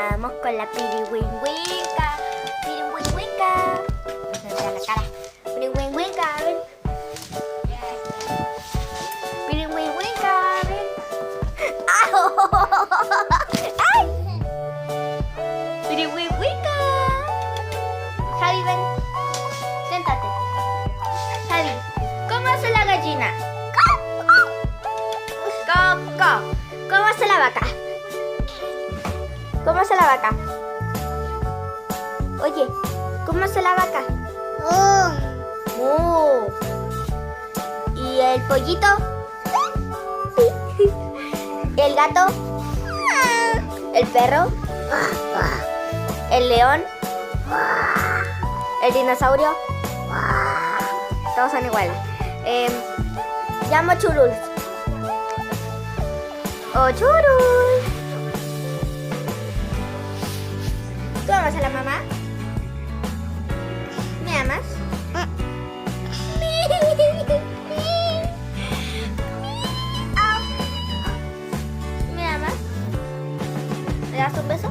Vamos con la piriwingüinca. Piriwingüinca. Vamos a enseñar la cara. Piriwingüinca, ven. Piriwingüinca, ven. ¡Ay! Piriwingüinca. Javi, ven. Siéntate. Javi, ¿cómo hace la gallina? Co. ¿Cómo hace la vaca? ¿Cómo hace la vaca? Oye, ¿cómo hace la vaca? ¡Mu! ¿Y el pollito? ¿El gato? ¿El perro? ¿El león? ¿El dinosaurio? Todos son iguales. Llamo Churul. ¡Oh, Churul! ¿Tú amas a la mamá? ¿Me amas? ¿Me amas? ¿Me das un beso?